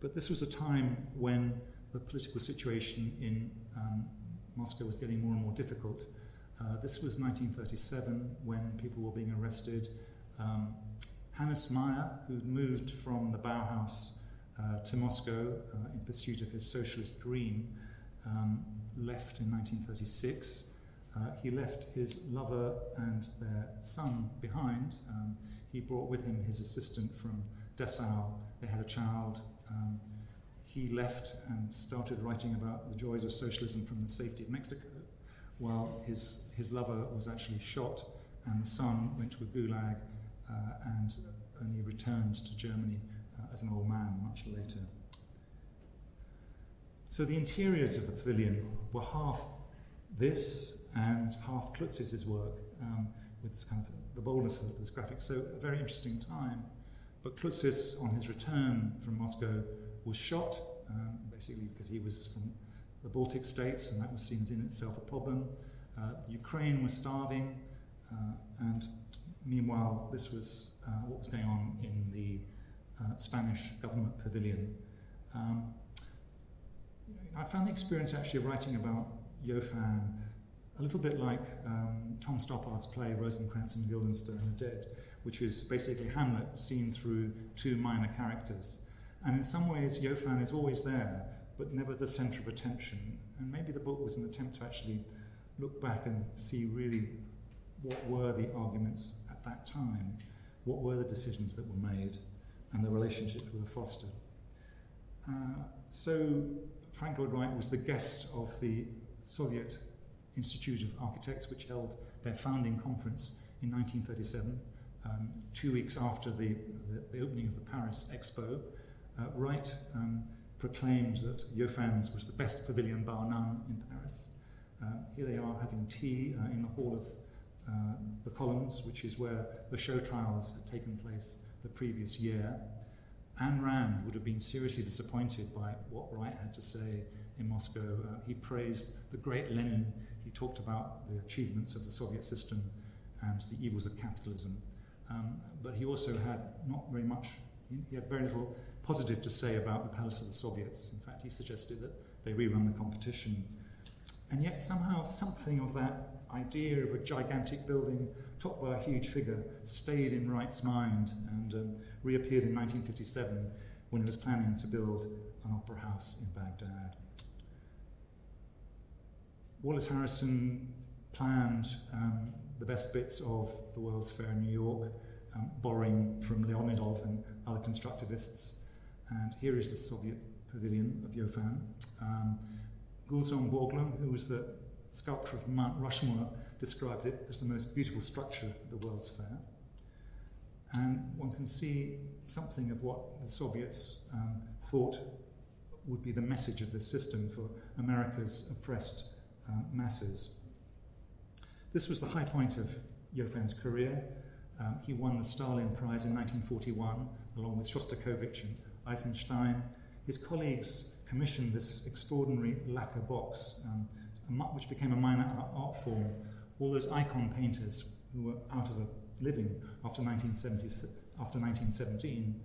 But this was a time when the political situation in Moscow was getting more and more difficult. This was 1937 when people were being arrested. Hannes Meyer, who'd moved from the Bauhaus to Moscow in pursuit of his socialist dream, left in 1936. He left his lover and their son behind. He brought with him his assistant from Dessau. They had a child. He left and started writing about the joys of socialism from the safety of Mexico, while his lover was actually shot, and the son went to a gulag and only returned to Germany as an old man much later. So the interiors of the pavilion were half this and half Klutz's work, with this kind of the boldness of this graphic. So a very interesting time. But Klutz, on his return from Moscow, was shot, basically because he was from the Baltic states, and that was seen as in itself a problem. Ukraine was starving, and meanwhile, this was what was going on in the Spanish government pavilion. I found the experience actually of writing about Johann a little bit like Tom Stoppard's play Rosencrantz and Guildenstern are Dead, which is basically Hamlet seen through two minor characters. And in some ways, Johann is always there, but never the centre of attention. And maybe the book was an attempt to actually look back and see really what were the arguments at that time, what were the decisions that were made, and the relationships that were fostered. So Frank Lloyd Wright was the guest of the Soviet Institute of Architects, which held their founding conference in 1937, 2 weeks after the opening of the Paris Expo. Wright proclaimed that Johann's was the best pavilion bar none in Paris. Here they are having tea in the hall of the Columns, which is where the show trials had taken place the previous year. Ayn Rand would have been seriously disappointed by what Wright had to say in Moscow. He praised the great Lenin. He talked about the achievements of the Soviet system and the evils of capitalism. But he also had not very much, he had very little positive to say about the Palace of the Soviets. In fact, he suggested that they rerun the competition. And yet somehow something of that idea of a gigantic building topped by a huge figure stayed in Wright's mind and reappeared in 1957 when he was planning to build an opera house in Baghdad. Wallace Harrison planned the best bits of the World's Fair in New York, borrowing from Leonidov and other constructivists. And here is the Soviet pavilion of Johann. Gulzon Borglum, who was the sculptor of Mount Rushmore, described it as the most beautiful structure at the World's Fair. And one can see something of what the Soviets thought would be the message of this system for America's oppressed masses. This was the high point of Johann's career. He won the Stalin Prize in 1941, along with Shostakovich and Eisenstein. His colleagues commissioned this extraordinary lacquer box, which became a minor art form. All those icon painters who were out of a living after 1917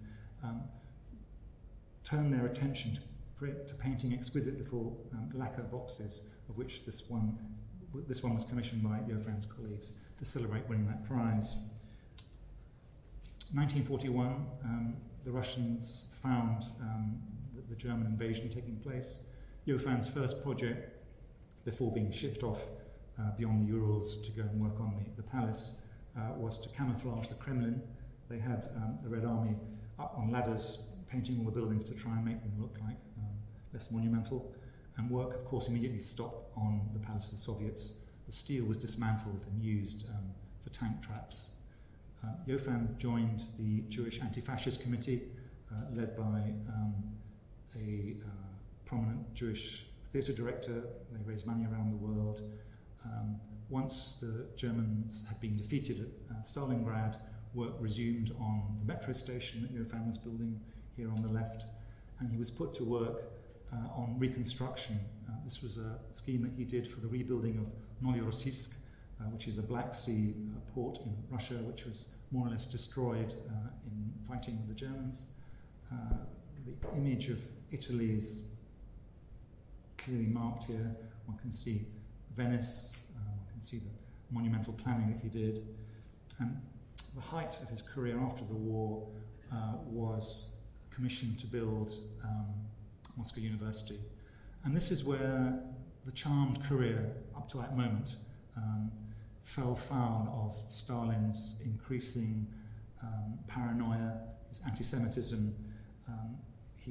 turned their attention to painting exquisite little lacquer boxes, of which this one was commissioned by Johann's colleagues to celebrate winning that prize. 1941, the Russians found the German invasion taking place. Johann's first project, before being shipped off beyond the Urals to go and work on the palace, was to camouflage the Kremlin. They had the Red Army up on ladders, painting all the buildings to try and make them look like less monumental. And work, of course, immediately stopped on the Palace of the Soviets. The steel was dismantled and used for tank traps. Johann joined the Jewish Anti-Fascist Committee, led by a prominent Jewish theatre director. They raised money around the world. Once the Germans had been defeated at Stalingrad, work resumed on the metro station that Johann was building here on the left, and he was put to work on reconstruction. This was a scheme that he did for the rebuilding of Novorossiysk, which is a Black Sea port in Russia, which was more or less destroyed in fighting with the Germans. the image of Italy is clearly marked here. One can see Venice, one can see the monumental planning that he did. And the height of his career after the war was commissioned to build Moscow University. And this is where the charmed career up to that moment fell foul of Stalin's increasing paranoia, his anti-Semitism.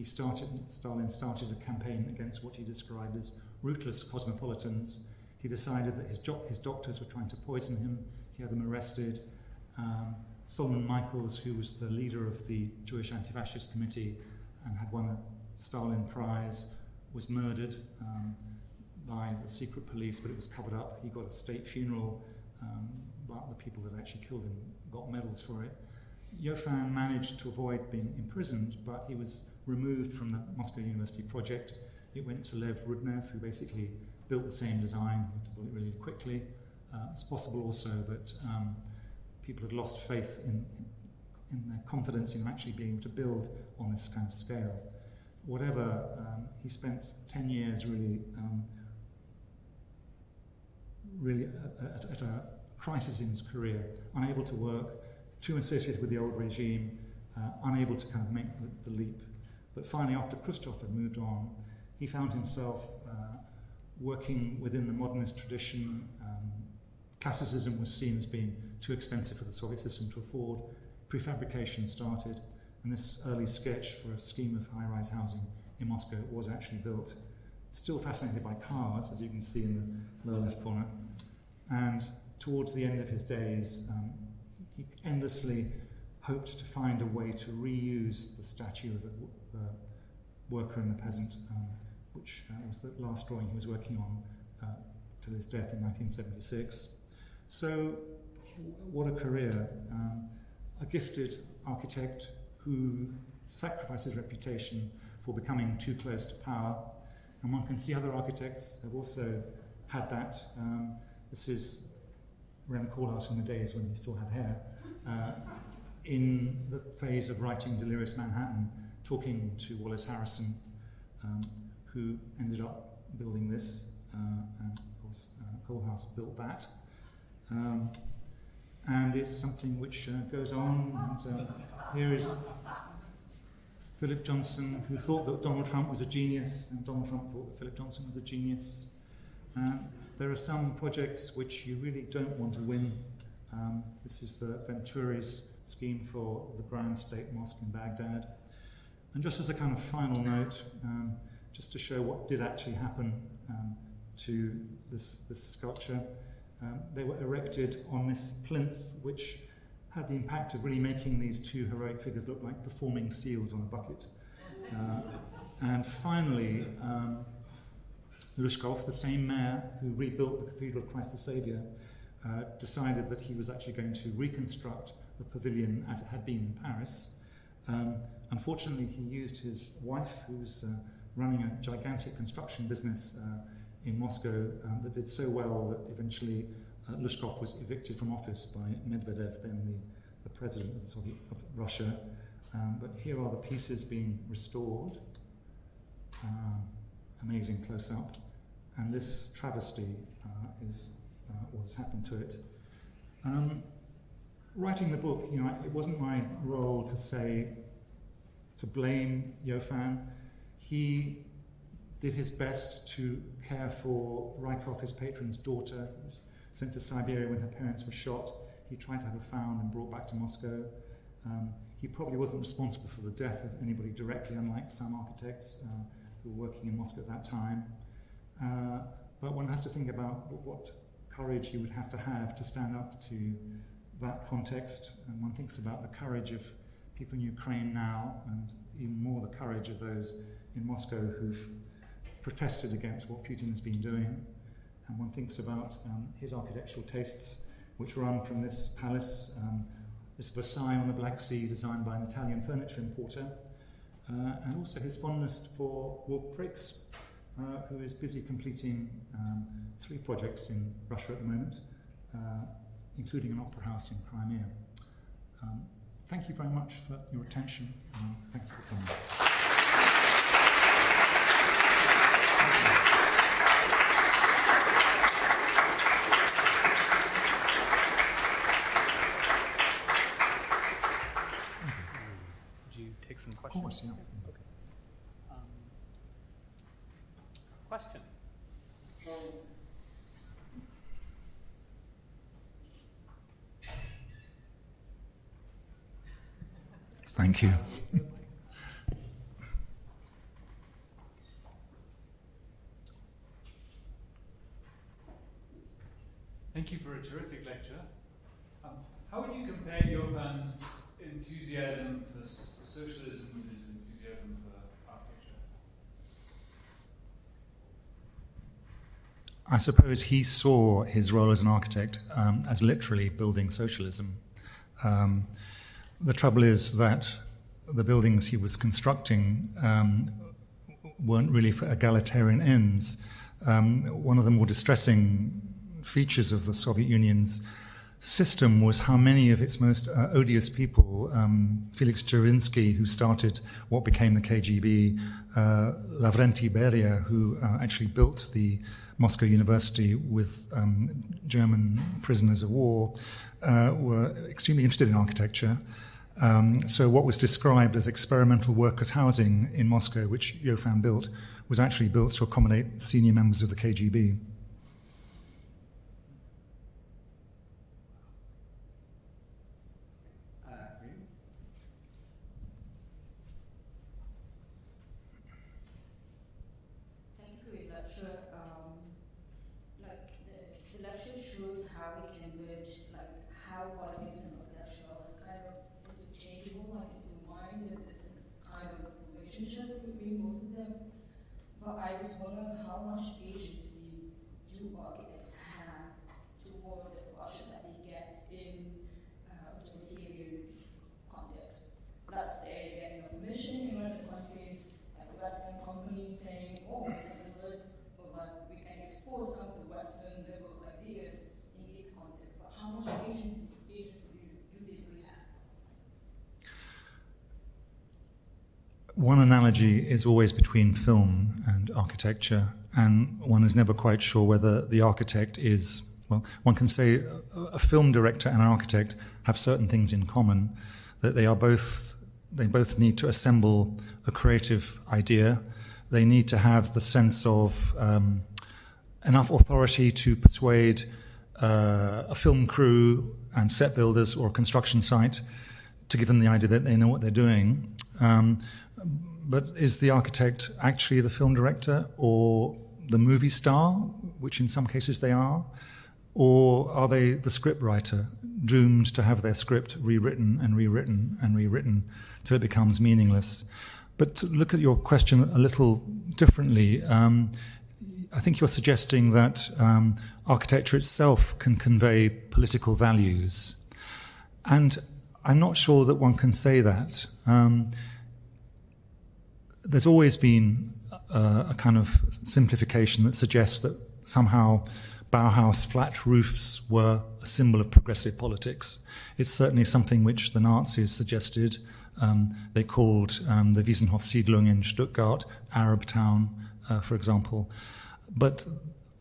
Stalin started a campaign against what he described as rootless cosmopolitans. He decided that his doctors were trying to poison him. He had them arrested. Solomon Michaels, who was the leader of the Jewish Anti-Fascist Committee and had won a Stalin Prize, was murdered by the secret police, but it was covered up. He got a state funeral, but the people that actually killed him got medals for it. Yofan managed to avoid being imprisoned, but he was removed from the Moscow University project. It went to Lev Rudnev, who basically built the same design, to build it really quickly. It's possible also that people had lost faith in their confidence in actually being able to build on this kind of scale. Whatever, he spent 10 years really at a crisis in his career, unable to work, too associated with the old regime, unable to kind of make the leap. But finally, after Khrushchev had moved on, he found himself working within the modernist tradition. Classicism was seen as being too expensive for the Soviet system to afford. Prefabrication started, and this early sketch for a scheme of high-rise housing in Moscow was actually built. Still fascinated by cars, as you can see in the lower left corner. And towards the end of his days, he endlessly hoped to find a way to reuse the statue of the worker and the peasant, which was the last drawing he was working on till his death in 1976. So, what a career. A gifted architect who sacrificed his reputation for becoming too close to power. And one can see other architects have also had that. This is Rem Koolhaas in the days when he still had hair. In the phase of writing Delirious Manhattan, talking to Wallace Harrison, who ended up building this, and of course Koolhaas built that. And it's something which goes on, and here is Philip Johnson, who thought that Donald Trump was a genius, and Donald Trump thought that Philip Johnson was a genius. There are some projects which you really don't want to win. This is the Venturi's scheme for the Grand State Mosque in Baghdad. And just as a kind of final note, just to show what did actually happen to this sculpture, they were erected on this plinth, which had the impact of really making these two heroic figures look like performing seals on a bucket. And finally, Lushkov, the same mayor who rebuilt the Cathedral of Christ the Saviour, decided that he was actually going to reconstruct the pavilion as it had been in Paris. Unfortunately, he used his wife, who was running a gigantic construction business in Moscow that did so well that eventually Lushkov was evicted from office by Medvedev, then the president of Russia. But here are the pieces being restored. Amazing close-up. And this travesty is what has happened to it. Writing the book, it wasn't my role to blame Yofan. He did his best to care for Reichoff, his patron's daughter, who was sent to Siberia when her parents were shot. He tried to have her found and brought back to Moscow. He probably wasn't responsible for the death of anybody directly, unlike some architects who were working in Moscow at that time. But one has to think about what courage you would have to stand up to that context. And one thinks about the courage of people in Ukraine now, and even more the courage of those in Moscow who've protested against what Putin has been doing. And one thinks about his architectural tastes, which run from this palace, this Versailles on the Black Sea, designed by an Italian furniture importer, and also his fondness for Wolf Prix, who is busy completing 3 projects in Russia at the moment, including an opera house in Crimea. Thank you very much for your attention. Thank you for coming. Would you take some questions? Of course, yeah. Okay. Questions? Thank you. Thank you for a terrific lecture. How would you compare Joffan's enthusiasm for socialism with his enthusiasm for architecture? I suppose he saw his role as an architect as literally building socialism. The trouble is that the buildings he was constructing weren't really for egalitarian ends. One of the more distressing features of the Soviet Union's system was how many of its most odious people, Felix Dzerzhinsky, who started what became the KGB, Lavrentiy Beria, who actually built the Moscow University with German prisoners of war, were extremely interested in architecture. So what was described as experimental workers' housing in Moscow, which Joffan built, was actually built to accommodate senior members of the KGB. Thank you for your lecture. The lecture shows how we can bridge, how politics and architecture are kind of interchangeable, intertwined. There's a kind of relationship between both of them. But I was wondering how much agency do architects have toward the Russia that they get in authoritarian context. Let's say getting a permission in one of the countries, like a Western company saying, oh, we can export some of the Western liberal ideas in this context. But how much agency do they really have? One analogy is always between film and architecture, and one is never quite sure whether the architect is, well, one can say a film director and an architect have certain things in common, that they both need to assemble a creative idea. They need to have the sense of enough authority to persuade a film crew and set builders or a construction site to give them the idea that they know what they're doing. But is the architect actually the film director or the movie star, which in some cases they are? Or are they the script writer, doomed to have their script rewritten and rewritten and rewritten till it becomes meaningless? But to look at your question a little differently, I think you're suggesting that architecture itself can convey political values. And I'm not sure that one can say that. There's always been a kind of simplification that suggests that somehow Bauhaus flat roofs were a symbol of progressive politics. It's certainly something which the Nazis suggested. They called the Wiesenhof-Siedlung in Stuttgart Arab town, for example. But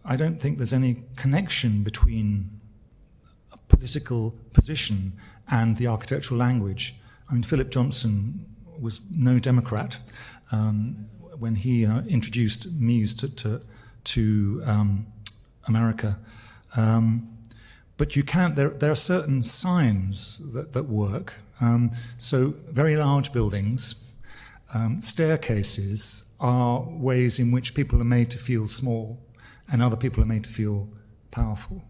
I don't think there's any connection between a political position and the architectural language. I mean, Philip Johnson was no Democrat when he introduced Mies to America. But you can't. There are certain signs that work. So very large buildings, staircases are ways in which people are made to feel small and other people are made to feel powerful.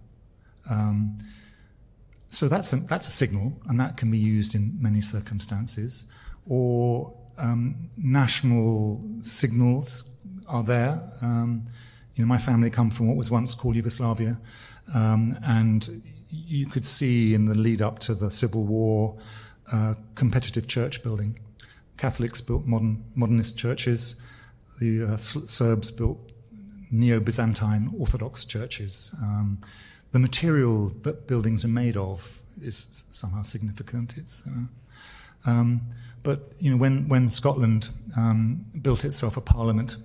So that's a signal, and that can be used in many circumstances. Or national signals are there. My family come from what was once called Yugoslavia, and you could see in the lead up to the Civil War competitive church building. Catholics built modernist churches. The Serbs built Neo-Byzantine Orthodox churches. The material that buildings are made of is somehow significant. It's But when Scotland built itself a parliament,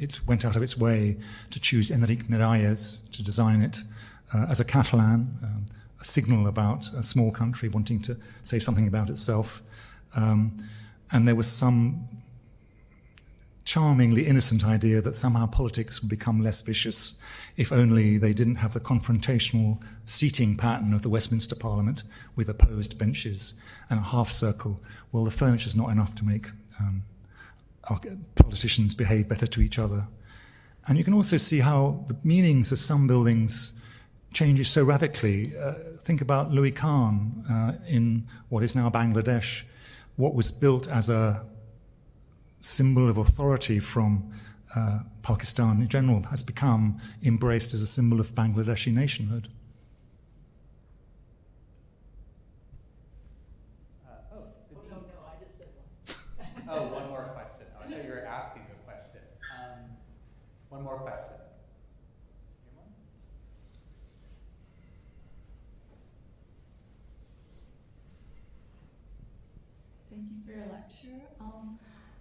it went out of its way to choose Enric Miralles to design it as a Catalan, a signal about a small country wanting to say something about itself. And there was some charmingly innocent idea that somehow politics would become less vicious if only they didn't have the confrontational seating pattern of the Westminster Parliament with opposed benches and a half circle. Well, the furniture's not enough to make politicians behave better to each other. And you can also see how the meanings of some buildings changes so radically. Think about Louis Khan in what is now Bangladesh. What was built as a symbol of authority from Pakistan in general has become embraced as a symbol of Bangladeshi nationhood. Oh, one more question. I thought you were asking a question. One more question. Thank you for your lecture.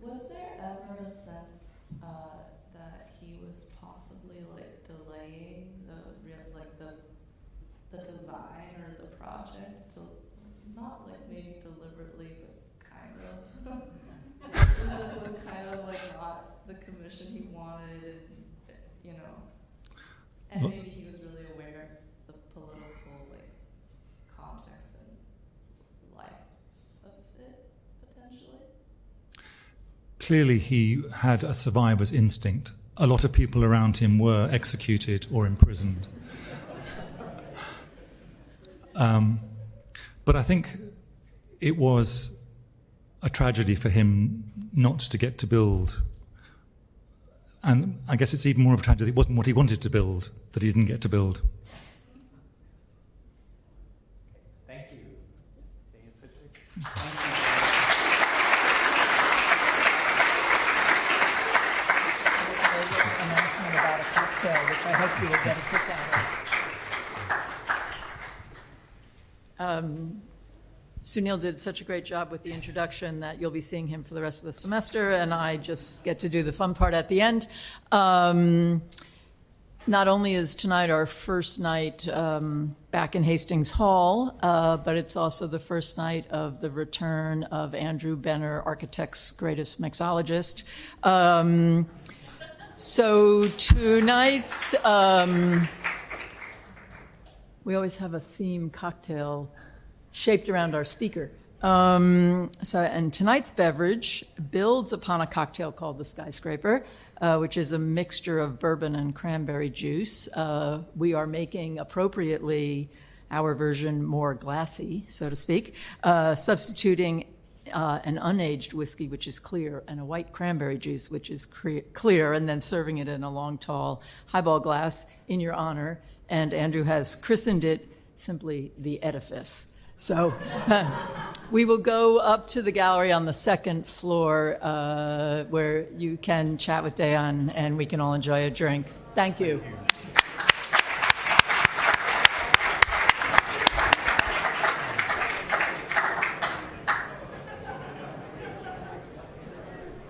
Was there ever a sense that he was possibly delaying the design or the project, not maybe deliberately, but kind of? That it was kind of not the commission he wanted, and maybe he was really aware of the political context and life of it potentially. Clearly, he had a survivor's instinct. A lot of people around him were executed or imprisoned. But I think it was a tragedy for him not to get to build. And I guess it's even more of a tragedy. It wasn't what he wanted to build that he didn't get to build. Thank you. Deyan Sudjic. Announcement about a cocktail, which I hope you will get a kick out of. Sunil did such a great job with the introduction that you'll be seeing him for the rest of the semester, and I just get to do the fun part at the end. Not only is tonight our first night back in Hastings Hall, but it's also the first night of the return of Andrew Benner, architect's greatest mixologist. So tonight's, we always have a theme cocktail shaped around our speaker. And tonight's beverage builds upon a cocktail called the Skyscraper, which is a mixture of bourbon and cranberry juice. We are making appropriately our version more glassy, so to speak, substituting an unaged whiskey, which is clear, and a white cranberry juice, which is clear, and then serving it in a long, tall highball glass in your honor. And Andrew has christened it simply the Edifice. So we will go up to the gallery on the second floor where you can chat with Deyan and we can all enjoy a drink. Thank you.